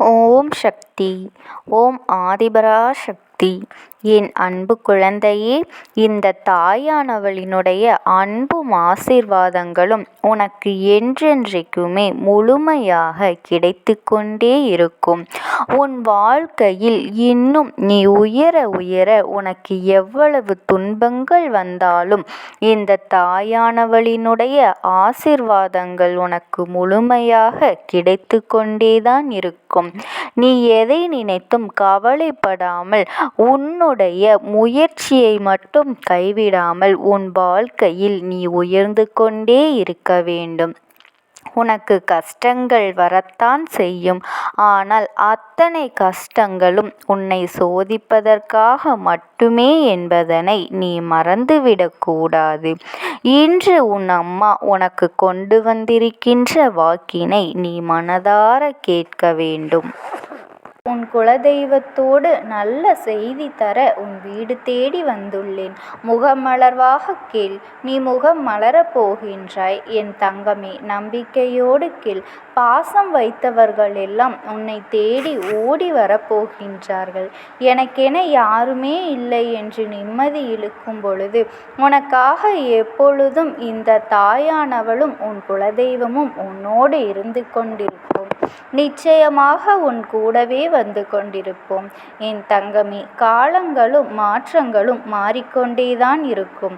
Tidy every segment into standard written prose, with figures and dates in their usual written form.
ஓம் சக்தி. ஓம் ஆதிபரா சக்தி. என் அன்பு குழந்தையே, இந்த தாயானவளினுடைய அன்பும் ஆசீர்வாதங்களும் உனக்கு என்றென்றைக்குமே முழுமையாக கிடைத்து கொண்டே இருக்கும். உன் வாழ்க்கையில் இன்னும் நீ உயர உயர உனக்கு எவ்வளவு துன்பங்கள் வந்தாலும் இந்த தாயானவளினுடைய ஆசீர்வாதங்கள் உனக்கு முழுமையாக கிடைத்து கொண்டேதான் இருக்கும். நீ எதை நினைத்தும் கவலைப்படாமல் உன்னுடைய முயற்சியை மட்டும் கைவிடாமல் உன் வாழ்க்கையில் நீ உயர்ந்து கொண்டே இருக்க வேண்டும். உனக்கு கஷ்டங்கள் வரத்தான் செய்யும். ஆனால் அத்தனை கஷ்டங்களும் உன்னை சோதிப்பதற்காக மட்டுமே என்பதனை நீ மறந்துவிடக்கூடாது. இன்று உன் அம்மா உனக்கு கொண்டு வந்திருக்கின்ற வாக்கினை நீ மனதார கேட்க வேண்டும். உன் குலதெய்வத்தோடு நல்ல செய்தி தர உன் வீடு தேடி வந்துள்ளேன். முகமலர்வாக கேள். நீ முகம் மலரப் போகின்றாய் என் தங்கமே. நம்பிக்கையோடு கேள். பாசம் வைத்தவர்கள் எல்லாம் உன்னை தேடி ஓடி வரப்போகின்றார்கள். எனக்கென யாருமே இல்லை என்று நிம்மதி இழுக்கும் பொழுது உனக்காக எப்பொழுதும் இந்த தாயானவளும் உன் குலதெய்வமும் உன்னோடு இருந்து கொண்டிருக்கும். நிச்சயமாக உன் கூடவே வந்து கொண்டிருப்போம் என் தங்கமே. காலங்களும் மாற்றங்களும் மாறிக்கொண்டேதான் இருக்கும்.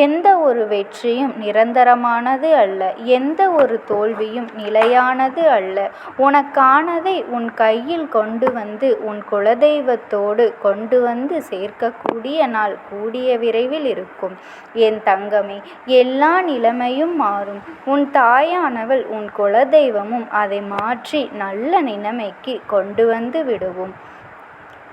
எந்த ஒரு வெற்றியும் நிரந்தரமானது அல்ல. எந்த ஒரு தோல்வியும் நிலையானது அல்ல. உனக்கானதை உன் கையில் கொண்டு வந்து உன் குலதெய்வத்தோடு கொண்டு வந்து சேர்க்கக்கூடிய நாள் கூடிய விரைவில் இருக்கும் என் தங்கமே. எல்லா நிலைமையும் மாறும். உன் தாயானவள் உன் குலதெய்வமும் அதை மாற்றி நல்ல நிலைமைக்கு கொண்டு வந்து விடுவோம்.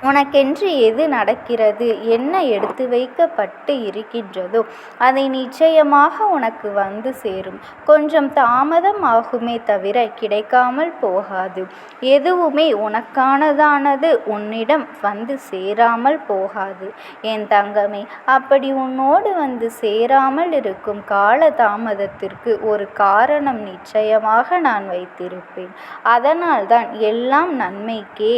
உனக்கென்று எது நடக்கிறது, என்ன எடுத்து வைக்கப்பட்டு இருக்கின்றதோ அதை நிச்சயமாக உனக்கு வந்து சேரும். கொஞ்சம் தாமதம் ஆகுமே தவிர கிடைக்காமல் போகாது. எதுவுமே உனக்கானதானது உன்னிடம் வந்து சேராமல் போகாது என் தங்கமே. அப்படி உன்னோடு வந்து சேராமல் இருக்கும் கால தாமதத்திற்கு ஒரு காரணம் நிச்சயமாக நான் வைத்திருப்பேன். அதனால்தான் எல்லாம் நன்மைக்கே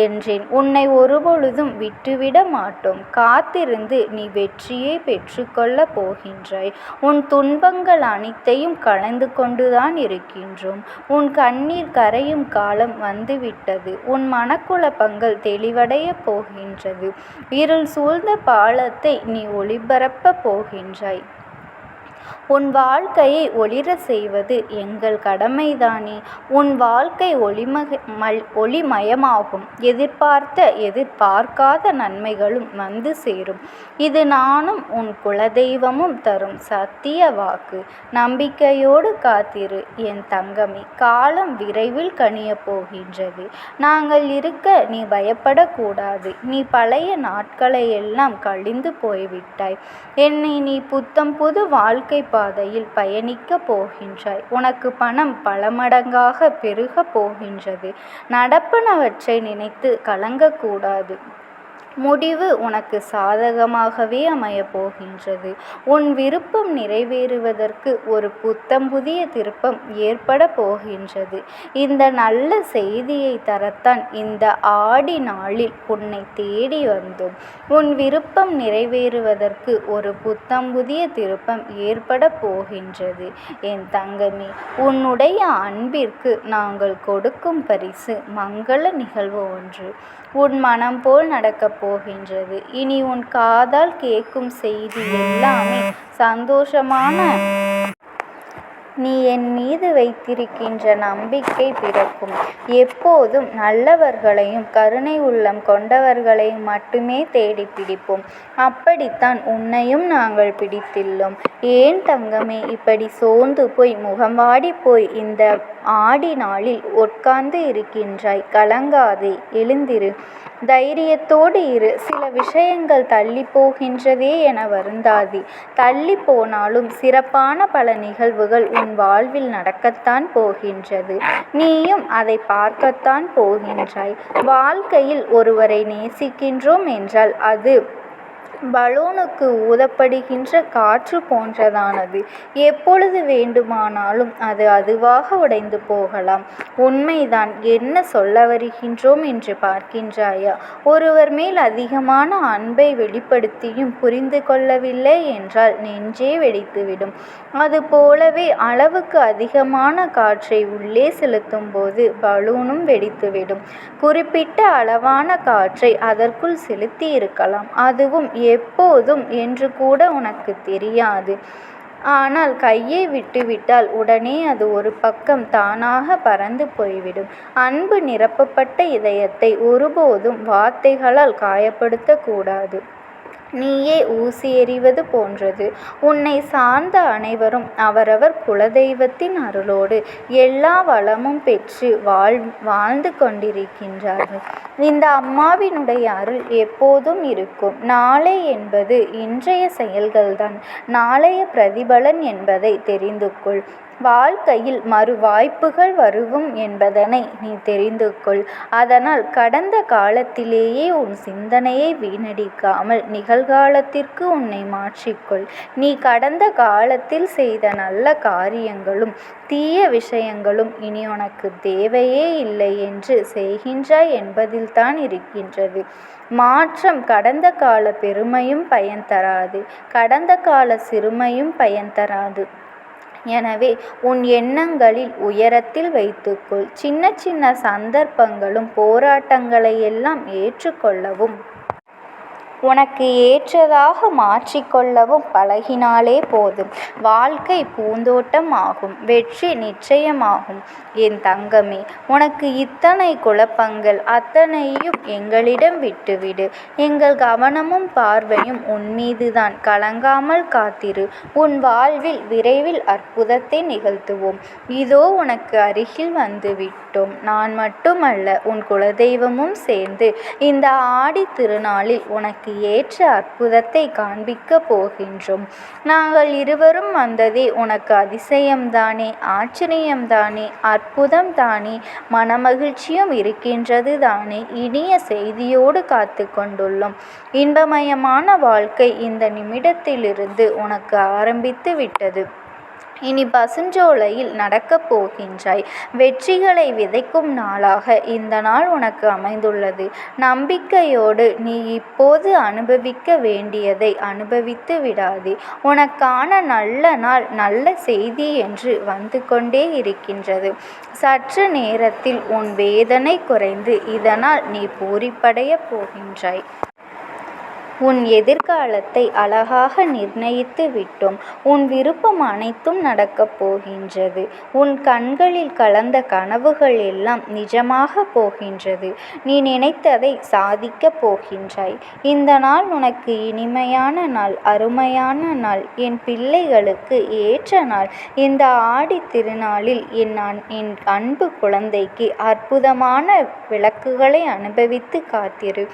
என்றேன். உன்னை ஒருபொழுதும் விட்டுவிட மாட்டோம். காத்திருந்து நீ வெற்றியை பெற்றுக்கொள்ள போகின்றாய். உன் துன்பங்கள் அனைத்தையும் கலந்து கொண்டுதான் இருக்கின்றோம். உன் கண்ணீர் கரையும் காலம் வந்துவிட்டது. உன் மனக்குழப்பங்கள் தெளிவடைய போகின்றது. இருள் சூழ்ந்த பாலத்தை நீ ஒளிபரப்ப போகின்றாய். உன் வாழ்க்கையை ஒளிர செய்வது எங்கள் கடமைதானே. உன் வாழ்க்கை ஒளிமயமாகும். எதிர்பார்க்காத நன்மைகளும் வந்து சேரும். இது நானும் உன் குலதெய்வமும் தரும் சத்திய வாக்கு. நம்பிக்கையோடு காத்திரு என் தங்கமே. காலம் விரைவில் கனிய போகின்றது. நாங்கள் இருக்க நீ பயப்படக்கூடாது. நீ பழைய நாட்களை எல்லாம் கழிந்து போய்விட்டாய். என்னை நீ புத்தம் புது வாழ்க்கை பாதையில் பயணிக்க போகின்றாய். உனக்கு பணம் பல மடங்காக பெருக போகின்றது. நடப்பனவற்றை நினைத்து கலங்கக்கூடாது. முடிவு உனக்கு சாதகமாகவே அமையப் போகின்றது. உன் விருப்பம் நிறைவேறுவதற்கு ஒரு புத்தம் புதிய திருப்பம் ஏற்பட போகின்றது. இந்த நல்ல செய்தியை தரத்தான் இந்த ஆடி நாளில் உன்னை தேடி வந்தோம். உன் விருப்பம் நிறைவேறுவதற்கு ஒரு புத்தம் புதிய திருப்பம் ஏற்பட போகின்றது என் தங்கமே. உன்னுடைய அன்பிற்கு நாங்கள் கொடுக்கும் பரிசு மங்கள நிகழ்வு ஒன்று உன் மனம் போல் நடக்கப் போகின்றது. இனி உன் காதால் கேட்கும் செய்தி எல்லாமே சந்தோஷமான. நீ என் மீது வைத்திருக்கின்ற நம்பிக்கை பிறக்கும். எப்போதும் நல்லவர்களையும் கருணை உள்ளம் கொண்டவர்களையும் மட்டுமே தேடி பிடிப்போம். அப்படித்தான் உன்னையும் நாங்கள் பிடித்துள்ளோம். ஏன் தங்கமே இப்படி சோர்ந்து போய் முகம் வாடி போய் இந்த ஆடி நாளில் உட்கார்ந்து இருக்கின்றாய்? கலங்காதே, எழுந்திரு. தைரியத்தோடு இரு. சில விஷயங்கள் தள்ளி போகின்றதே என வருந்தாதே. தள்ளி போனாலும் சிறப்பான பல நிகழ்வுகள் உன் வாழ்வில் நடக்கத்தான் போகின்றது. நீயும் அதை பார்க்கத்தான் போகின்றாய். வாழ்க்கையில் ஒருவரை நேசிக்கின்றோம் என்றால் அது பலூனுக்கு ஊதப்படுகின்ற காற்று போன்றதானது. எப்பொழுது வேண்டுமானாலும் அது அதுவாக உடைந்து போகலாம். உண்மைதான். என்ன சொல்ல வருகின்றோம் என்று பார்க்கின்றாயா? ஒருவர் மேல் அதிகமான அன்பை வெளிப்படுத்தியும் புரிந்து கொள்ளவில்லை என்றால் நெஞ்சே வெடித்துவிடும். அதுபோலவே அளவுக்கு அதிகமான காற்றை உள்ளே செலுத்தும் போது பலூனும் வெடித்துவிடும். குறிப்பிட்ட அளவான காற்றை அதற்குள் செலுத்தி இருக்கலாம். அதுவும் எப்போதும் என்று கூட உனக்கு தெரியாது. ஆனால் கையை விட்டுவிட்டால் உடனே அது ஒரு பக்கம் தானாக பறந்து போய்விடும். அன்பு நிரப்பப்பட்ட இதயத்தை ஒருபோதும் வார்த்தைகளால் காயப்படுத்தக்கூடாது. நீயே ஊசி எறிவது போன்றது. உன்னை சார்ந்த அனைவரும் அவரவர் குலதெய்வத்தின் அருளோடு எல்லா வளமும் பெற்று வாழ்ந்து கொண்டிருக்கின்றார்கள். இந்த அம்மாவினுடைய அருள் எப்போதும் இருக்கும். நாளை என்பது இன்றைய செயல்கள்தான். நாளைய பிரதிபலன் என்பதை தெரிந்து கொள். வாழ்க்கையில் மறு வாய்ப்புகள் வருவும் என்பதனை நீ தெரிந்து கொள். அதனால் கடந்த காலத்திலேயே உன் சிந்தனையை வீணடிக்காமல் நிகழ்காலத்திற்கு உன்னை மாற்றிக்கொள். நீ கடந்த காலத்தில் செய்த நல்ல காரியங்களும் தீய விஷயங்களும் இனி உனக்கு தேவையே இல்லை என்று செய்கின்றாய் என்பதில்தான் இருக்கின்றது. மாற்றம் கடந்த கால பெருமையும் பயன் தராது. கடந்த கால சிறுமையும் பயன் தராது. எனவே உன் எண்ணங்களில் உயரத்தில் வைத்துக்கொள். சின்ன சின்ன சந்தர்ப்பங்களும் போராட்டங்களை எல்லாம் ஏற்றுக்கொள்ளவும் உனக்கு ஏற்றதாக மாற்றிக்கொள்ளவும் பழகினாலே போதும். வாழ்க்கை பூந்தோட்டம் ஆகும். வெற்றி நிச்சயமாகும். என் தங்கமே, உனக்கு இத்தனை குழப்பங்கள் அத்தனையும் எங்களிடம் விட்டுவிடு. எங்கள் கவனமும் பார்வையும் உன்மீதுதான். கலங்காமல் காத்திரு. உன் வாழ்வில் விரைவில் அற்புதத்தை நிகழ்த்துவோம். இதோ உனக்கு அருகில் வந்து விட்டோம். நான் மட்டுமல்ல, உன் குலதெய்வமும் சேர்ந்து இந்த ஆடி திருநாளில் உனக்கு ஏற்ற அற்புதத்தை காண்பிக்க போகின்றோம். நாங்கள் இருவரும் வந்ததே உனக்கு அதிசயம்தானே, ஆச்சரியம்தானே, அற்புதம் தானே, மனமகிழ்ச்சியும் இருக்கின்றது தானே. இனிய செய்தியோடு காத்து கொண்டுள்ளோம். இன்பமயமான வாழ்க்கை இந்த நிமிடத்திலிருந்து உனக்கு ஆரம்பித்து விட்டது. இனி பசுஞ்சோலையில் நடக்கப் போகின்றாய். வெற்றிகளை விதைக்கும் நாளாக இந்த நாள் உனக்கு அமைந்துள்ளது. நம்பிக்கையோடு நீ இப்போது அனுபவிக்க வேண்டியதை அனுபவித்து விடாதே. உனக்கான நல்ல நாள், நல்ல செய்தி என்று வந்து கொண்டே இருக்கின்றது. சற்று நேரத்தில் உன் வேதனை குறைந்து இதனால் நீ பூரிப்படைய போகின்றாய். உன் எதிர்காலத்தை அழகாக நிர்ணயித்து விட்டோம். உன் விருப்பம் அனைத்தும் நடக்கப் போகின்றது. உன் கண்களில் கலந்த கனவுகள் எல்லாம் நிஜமாக போகின்றது. நீ நினைத்ததை சாதிக்கப் போகின்றாய். இந்த நாள் உனக்கு இனிமையான நாள், அருமையான நாள், என் பிள்ளைகளுக்கு ஏற்ற நாள். இந்த ஆடி திருநாளில் என் அன்பு குழந்தைக்கு அற்புதமான விளக்குகளை அனுபவித்து காத்திரு.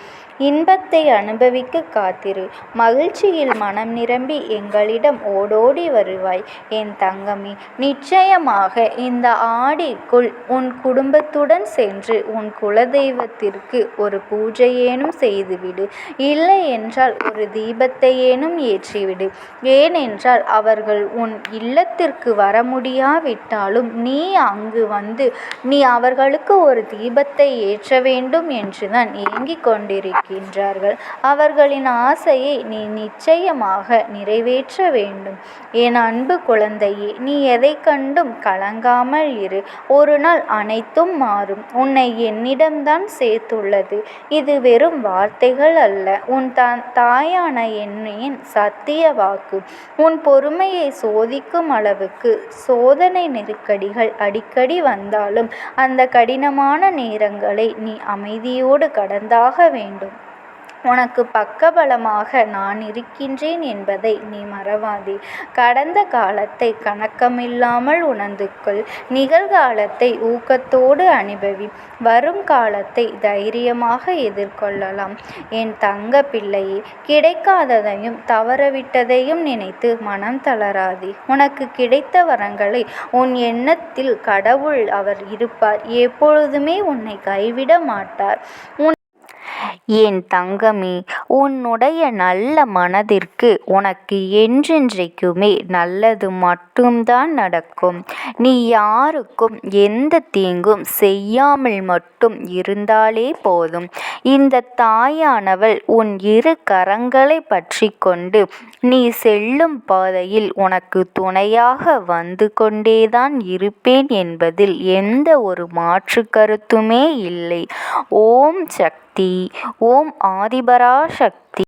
இன்பத்தை அனுபவிக்க காத்திரு. மகிழ்ச்சியில் மனம் நிரம்பி எங்களிடம் ஓடோடி வருவாய். என் தங்கமே, நிச்சயமாக இந்த ஆடிக்குள் உன் குடும்பத்துடன் சென்று உன் குலதெய்வத்திற்கு ஒரு பூஜையேனும் செய்துவிடு. இல்லை என்றால் ஒரு தீபத்தையேனும் ஏற்றிவிடு. ஏனென்றால் அவர்கள் உன் இல்லத்திற்கு வர முடியாவிட்டாலும் நீ அங்கு வந்து நீ அவர்களுக்கு ஒரு தீபத்தை ஏற்ற வேண்டும் என்றுதான் ஏங்கிக் கொண்டிருக்கின்றார்கள். அவர்களின் ஆசையை நீ நிச்சயமாக நிறைவேற்ற வேண்டும். என் அன்பு குழந்தையே, நீ எதை கண்டும் கலங்காமல் இரு. ஒரு நாள் அனைத்தும் மாறும். உன்னை என்னிடம்தான் சேர்த்துள்ளது. இது வெறும் வார்த்தைகள் அல்ல, உன் தாயான என்னையின் சத்திய வாக்கு. உன் பொறுமையை சோதிக்கும் அளவுக்கு சோதனை நெருக்கடிகள் அடிக்கடி வந்தாலும் அந்த கடினமான நேரங்களை நீ அமைதியோடு கடந்தாக வேண்டும். உனக்கு பக்கபலமாக நான் இருக்கின்றேன் என்பதை நீ மறவாதே. கடந்த காலத்தை கணக்கமில்லாமல் உணர்ந்து கொள். நிகழ்காலத்தை ஊக்கத்தோடு அனுபவி. வரும் காலத்தை தைரியமாக எதிர்கொள்ளலாம். என் தங்க பிள்ளையே, கிடைக்காததையும் தவறவிட்டதையும் நினைத்து மனம் தளராதே. உனக்கு கிடைத்த வரங்களை உன் எண்ணத்தில் கடவுள் அவர் இருப்பார். எப்பொழுதுமே உன்னை கைவிட மாட்டார். என் தங்கமே, உன்னுடைய நல்ல மனதிற்கு உனக்கு என்றென்றைக்குமே நல்லது மட்டும்தான் நடக்கும். நீ யாருக்கும் எந்த தீங்கும் செய்யாமல் மட்டும் இருந்தாலே போதும். இந்த தாயானவள் உன் இரு கரங்களை பற்றி கொண்டு நீ செல்லும் பாதையில் உனக்கு துணையாக வந்து கொண்டேதான் இருப்பேன் என்பதில் எந்த ஒரு மாற்று கருத்துமே இல்லை. ஓம் சக்தி. ஓம் ஆதிபராசக்தி.